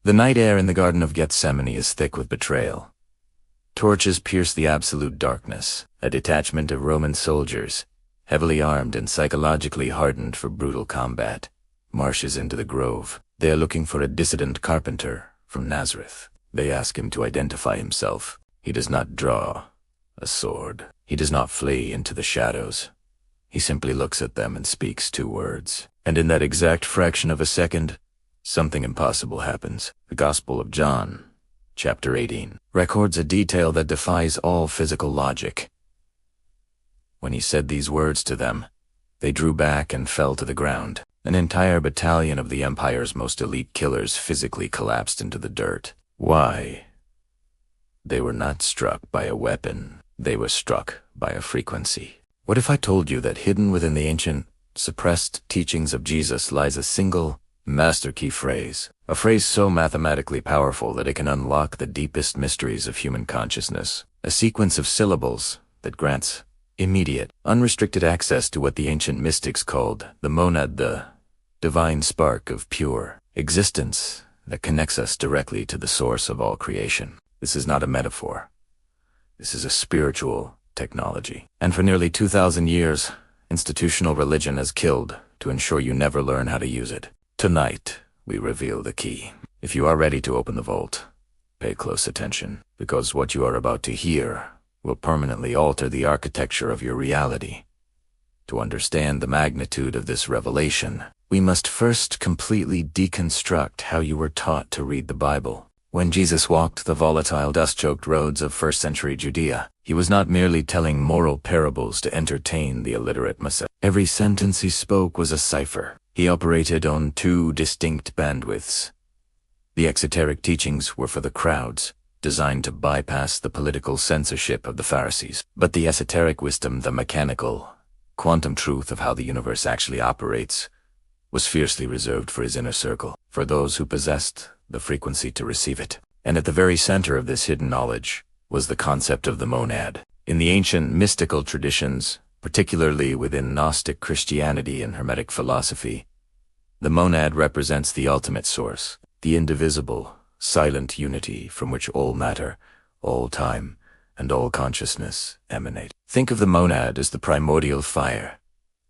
The night air in the Garden of Gethsemane is thick with betrayal. Torches pierce the absolute darkness. A detachment of Roman soldiers, heavily armed and psychologically hardened for brutal combat, marches into the grove. They are looking for a dissident carpenter from Nazareth. They ask him to identify himself. He does not draw a sword. He does not flee into the shadows. He simply looks at them and speaks 2 words. And in that exact fraction of a second, something impossible happens. The Gospel of John, chapter 18, records a detail that defies all physical logic. When he said these words to them, they drew back and fell to the ground. An entire battalion of the Empire's most elite killers physically collapsed into the dirt. Why? They were not struck by a weapon. They were struck by a frequency. What if I told you that hidden within the ancient, suppressed teachings of Jesus lies a single, master key phrase, a phrase so mathematically powerful that it can unlock the deepest mysteries of human consciousness, a sequence of syllables that grants immediate, unrestricted access to what the ancient mystics called the monad, the divine spark of pure existence that connects us directly to the source of all creation. This is not a metaphor. This is a spiritual technology. And for nearly 2,000 years, institutional religion has killed to ensure you never learn how to use it. Tonight, we reveal the key. If you are ready to open the vault, pay close attention, because what you are about to hear will permanently alter the architecture of your reality. To understand the magnitude of this revelation, we must first completely deconstruct how you were taught to read the Bible. When Jesus walked the volatile, dust-choked roads of first-century Judea, he was not merely telling moral parables to entertain the illiterate Messiah. Every sentence he spoke was a cipher. He operated on 2 distinct bandwidths. The exoteric teachings were for the crowds, designed to bypass the political censorship of the Pharisees. But the esoteric wisdom, the mechanical, quantum truth of how the universe actually operates, was fiercely reserved for his inner circle, for those who possessed the frequency to receive it. And at the very center of this hidden knowledge was the concept of the monad. In the ancient mystical traditions, particularly within Gnostic Christianity and Hermetic philosophy, the monad represents the ultimate source, the indivisible, silent unity from which all matter, all time, and all consciousness emanate. Think of the monad as the primordial fire,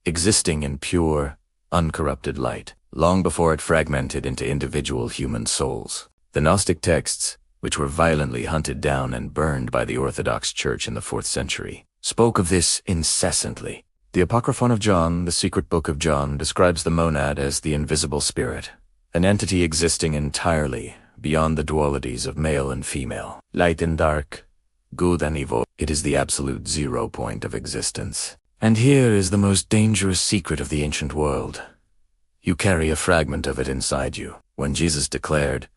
existing in pure, uncorrupted light, long before it fragmented into individual human souls. The Gnostic texts, which were violently hunted down and burned by the Orthodox Church in the 4th century, spoke of this incessantly. The Apocryphon of John, the secret book of John, describes the monad as the invisible spirit, an entity existing entirely beyond the dualities of male and female, light and dark, good and evil. It is the absolute 0 point of existence. And here is the most dangerous secret of the ancient world. You carry a fragment of it inside you. When Jesus declared,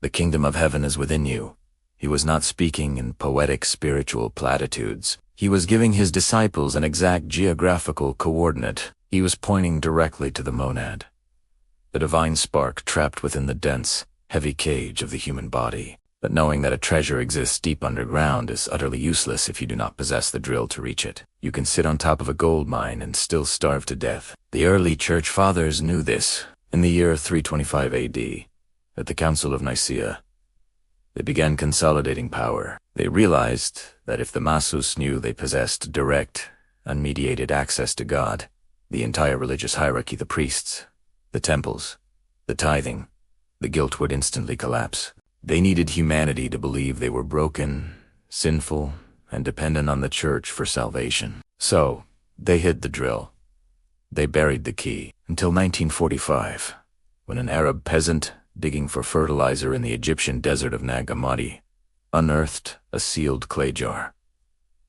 "The kingdom of heaven is within you," he was not speaking in poetic spiritual platitudes. He was giving his disciples an exact geographical coordinate. He was pointing directly to the monad, the divine spark trapped within the dense, heavy cage of the human body. But knowing that a treasure exists deep underground is utterly useless if you do not possess the drill to reach it. You can sit on top of a gold mine and still starve to death. The early church fathers knew this. In the year 325 AD, at the Council of Nicaea, they began consolidating power. They realized that if the masses knew they possessed direct, unmediated access to God, the entire religious hierarchy, the priests, the temples, the tithing, the guilt would instantly collapse. They needed humanity to believe they were broken, sinful, and dependent on the church for salvation. So, they hid the drill. They buried the key until 1945, when an Arab peasant digging for fertilizer in the Egyptian desert of Nag Hammadi unearthed a sealed clay jar.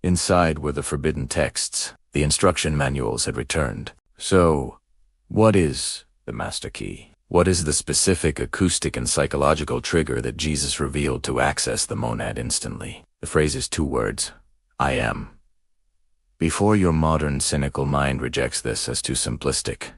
Inside were the forbidden texts. The instruction manuals had returned. So, what is the master key? What is the specific acoustic and psychological trigger that Jesus revealed to access the monad instantly? The phrase is 2 words: I am. Before your modern cynical mind rejects this as too simplistic,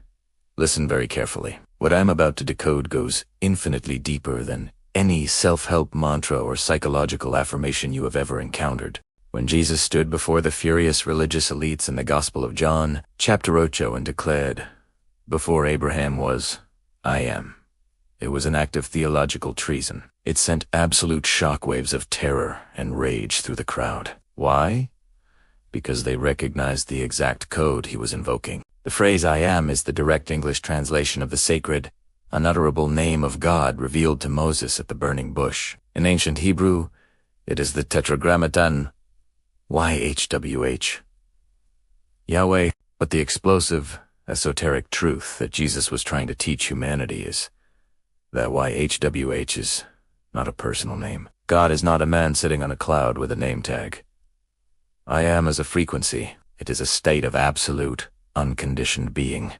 listen very carefully. What I'm about to decode goes infinitely deeper than any self-help mantra or psychological affirmation you have ever encountered. When Jesus stood before the furious religious elites in the Gospel of John, chapter 8, and declared, "Before Abraham was, I am," It was an act of theological treason. It sent absolute shockwaves of terror and rage through the crowd. Why? Because they recognized the exact code he was invoking. The phrase "I am" is the direct English translation of the sacred, unutterable name of God revealed to Moses at the burning bush. In ancient Hebrew, it is the Tetragrammaton, YHWH. Yahweh. But the explosive, esoteric truth that Jesus was trying to teach humanity is that YHWH is not a personal name. God is not a man sitting on a cloud with a name tag. I am is a frequency. It is a state of absolute, unconditioned being.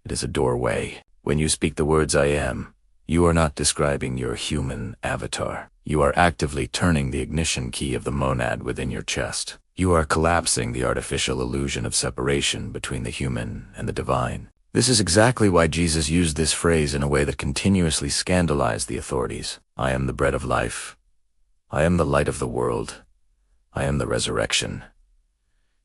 It is a doorway. When you speak the words "I am," you are not describing your human avatar. You are actively turning the ignition key of the monad within your chest. You are collapsing the artificial illusion of separation between the human and the divine. This is exactly why Jesus used this phrase in a way that continuously scandalized the authorities. I am the bread of life. I am the light of the world. I am the resurrection.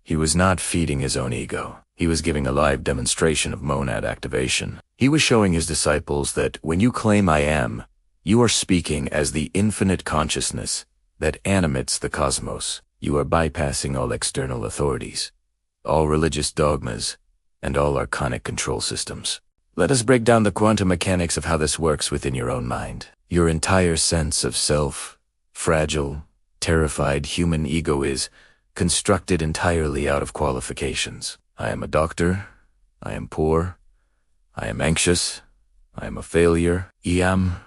He was not feeding his own ego. He was giving a live demonstration of monad activation. He was showing his disciples that when you claim "I am," you are speaking as the infinite consciousness that animates the cosmos. You are bypassing all external authorities, all religious dogmas, and all archonic control systems. Let us break down the quantum mechanics of how this works within your own mind. Your entire sense of self, fragile, terrified human ego is constructed entirely out of qualifications. I am a doctor. I am poor. I am anxious. I am a failure. I am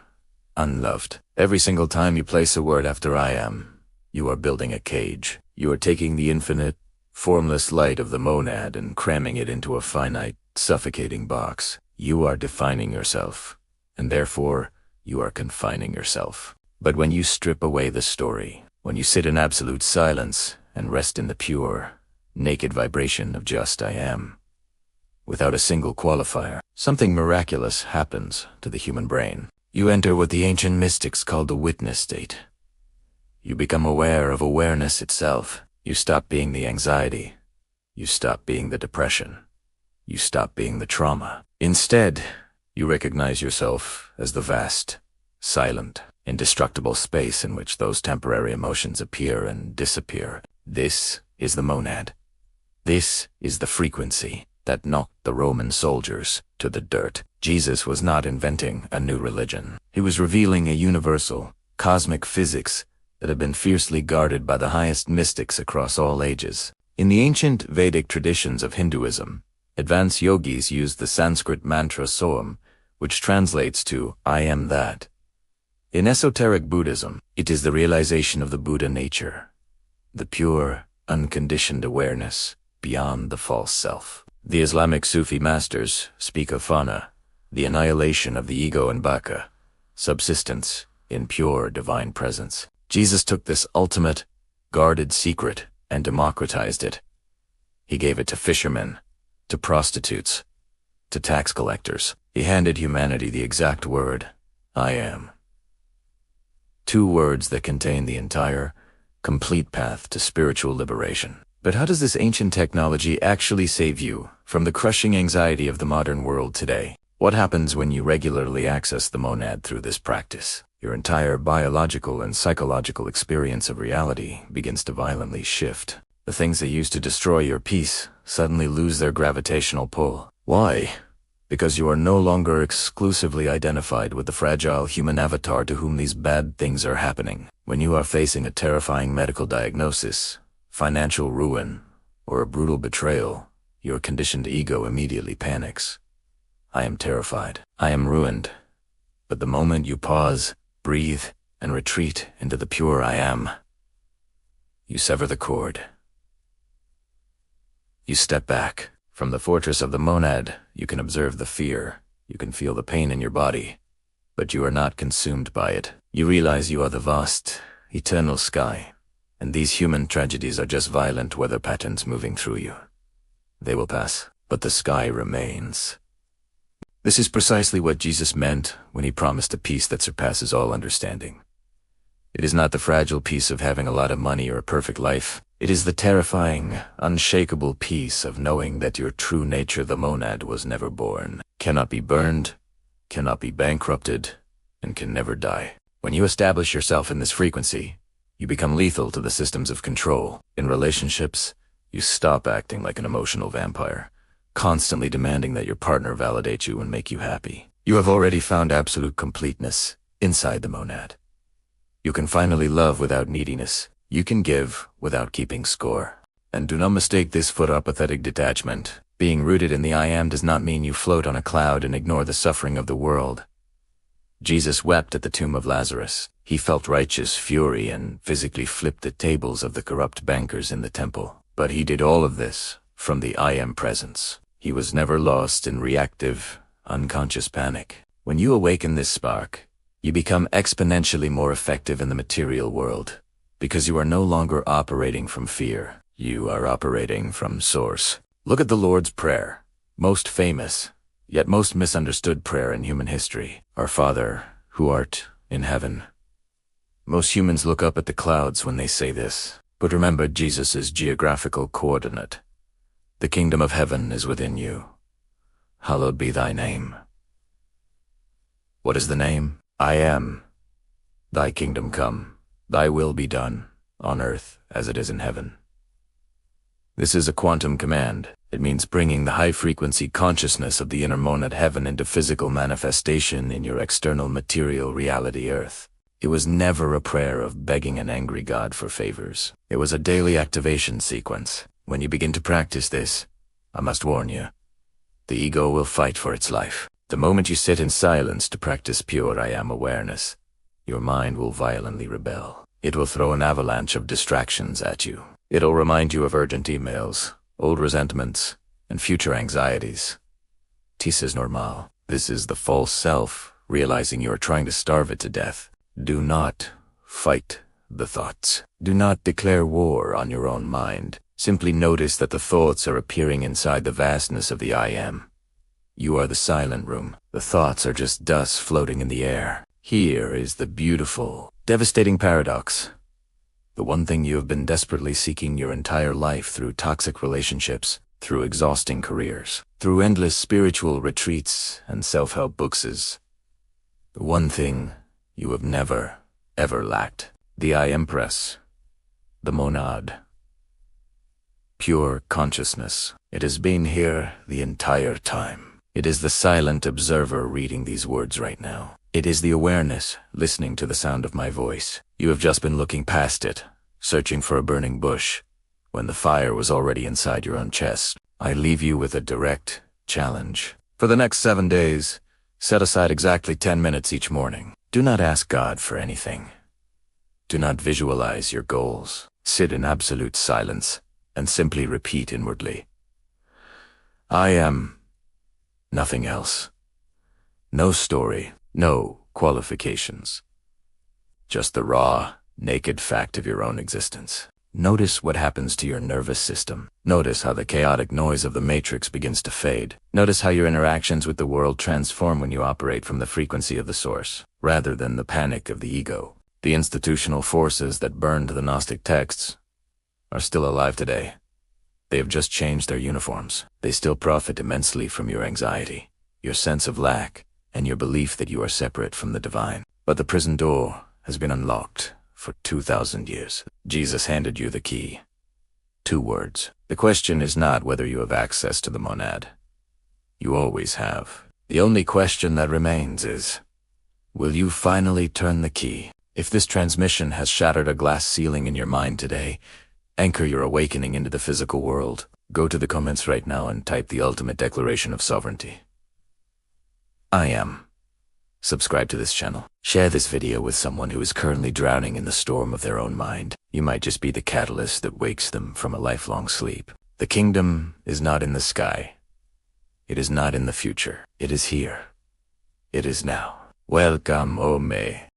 unloved. Every single time you place a word after "I am," you are building a cage. You are taking the infinite, formless light of the monad and cramming it into a finite, suffocating box. You are defining yourself, and therefore, you are confining yourself. But when you strip away the story, when you sit in absolute silence and rest in the pure, naked vibration of just "I am," without a single qualifier, something miraculous happens to the human brain. You enter what the ancient mystics called the witness state. You become aware of awareness itself. You stop being the anxiety. You stop being the depression. You stop being the trauma. Instead, you recognize yourself as the vast, silent, indestructible space in which those temporary emotions appear and disappear. This is the monad. This is the frequency that knocked the Roman soldiers to the dirt. Jesus was not inventing a new religion. He was revealing a universal, cosmic physics that had been fiercely guarded by the highest mystics across all ages. In the ancient Vedic traditions of Hinduism, advanced yogis used the Sanskrit mantra Soham, which translates to "I am that." In esoteric Buddhism, it is the realization of the Buddha nature, the pure, unconditioned awareness beyond the false self. The Islamic Sufi masters speak of fana, the annihilation of the ego, and baka, subsistence in pure divine presence. Jesus took this ultimate, guarded secret and democratized it. He gave it to fishermen, to prostitutes, to tax collectors. He handed humanity the exact word, "I am." Two words that contain the entire, complete path to spiritual liberation. But how does this ancient technology actually save you from the crushing anxiety of the modern world today? What happens when you regularly access the monad through this practice? Your entire biological and psychological experience of reality begins to violently shift. The things that used to destroy your peace suddenly lose their gravitational pull. Why? Because you are no longer exclusively identified with the fragile human avatar to whom these bad things are happening. When you are facing a terrifying medical diagnosis, financial ruin, or a brutal betrayal, your conditioned ego immediately panics. I am terrified. I am ruined. But the moment you pause, breathe, and retreat into the pure I am, you sever the cord. You step back. From the fortress of the monad, you can observe the fear. You can feel the pain in your body. But you are not consumed by it. You realize you are the vast, eternal sky. And these human tragedies are just violent weather patterns moving through you. They will pass, but the sky remains. This is precisely what Jesus meant when he promised a peace that surpasses all understanding. It is not the fragile peace of having a lot of money or a perfect life. It is the terrifying, unshakable peace of knowing that your true nature, the monad, was never born, cannot be burned, cannot be bankrupted, and can never die. When you establish yourself in this frequency, you become lethal to the systems of control. In relationships, you stop acting like an emotional vampire, constantly demanding that your partner validate you and make you happy. You have already found absolute completeness inside the monad. You can finally love without neediness. You can give without keeping score. And do not mistake this for apathetic detachment. Being rooted in the I Am does not mean you float on a cloud and ignore the suffering of the world. Jesus wept at the tomb of Lazarus. He felt righteous fury and physically flipped the tables of the corrupt bankers in the temple. But he did all of this from the I Am presence. He was never lost in reactive, unconscious panic. When you awaken this spark, you become exponentially more effective in the material world, because you are no longer operating from fear. You are operating from source. Look at the Lord's Prayer, most famous, yet most misunderstood prayer in human history. Our Father, who art in heaven. Most humans look up at the clouds when they say this, but remember Jesus' geographical coordinate. The kingdom of heaven is within you. Hallowed be thy name. What is the name? I am. Thy kingdom come, thy will be done, on earth as it is in heaven. This is a quantum command. It means bringing the high-frequency consciousness of the inner monad heaven into physical manifestation in your external material reality earth. It was never a prayer of begging an angry God for favors. It was a daily activation sequence. When you begin to practice this, I must warn you, the ego will fight for its life. The moment you sit in silence to practice pure I Am awareness, your mind will violently rebel. It will throw an avalanche of distractions at you. It'll remind you of urgent emails, old resentments, and future anxieties. This is normal. This is the false self, realizing you are trying to starve it to death. Do not fight the thoughts. Do not declare war on your own mind. Simply notice that the thoughts are appearing inside the vastness of the I Am. You are the silent room. The thoughts are just dust floating in the air. Here is the beautiful, devastating paradox. The one thing you have been desperately seeking your entire life through toxic relationships, through exhausting careers, through endless spiritual retreats and self-help books is the one thing you have never, ever lacked. The I Empress, the monad, pure consciousness. It has been here the entire time. It is the silent observer reading these words right now. It is the awareness listening to the sound of my voice. You have just been looking past it, searching for a burning bush, when the fire was already inside your own chest. I leave you with a direct challenge. For the next 7 days, set aside exactly 10 minutes each morning. Do not ask God for anything. Do not visualize your goals. Sit in absolute silence and simply repeat inwardly, I am. Nothing else. No story, no qualifications. Just the raw, naked fact of your own existence. Notice what happens to your nervous system. Notice how the chaotic noise of the matrix begins to fade. Notice how your interactions with the world transform when you operate from the frequency of the source, rather than the panic of the ego. The institutional forces that burned the Gnostic texts are still alive today. They have just changed their uniforms. They still profit immensely from your anxiety, your sense of lack, and your belief that you are separate from the divine. But the prison door has been unlocked for 2,000 years. Jesus handed you the key. 2 words. The question is not whether you have access to the monad. You always have. The only question that remains is, will you finally turn the key? If this transmission has shattered a glass ceiling in your mind today, anchor your awakening into the physical world. Go to the comments right now and type the ultimate declaration of sovereignty. I am. Subscribe to this channel. Share this video with someone who is currently drowning in the storm of their own mind. You might just be the catalyst that wakes them from a lifelong sleep. The kingdom is not in the sky. It is not in the future. It is here. It is now. Welcome, O May.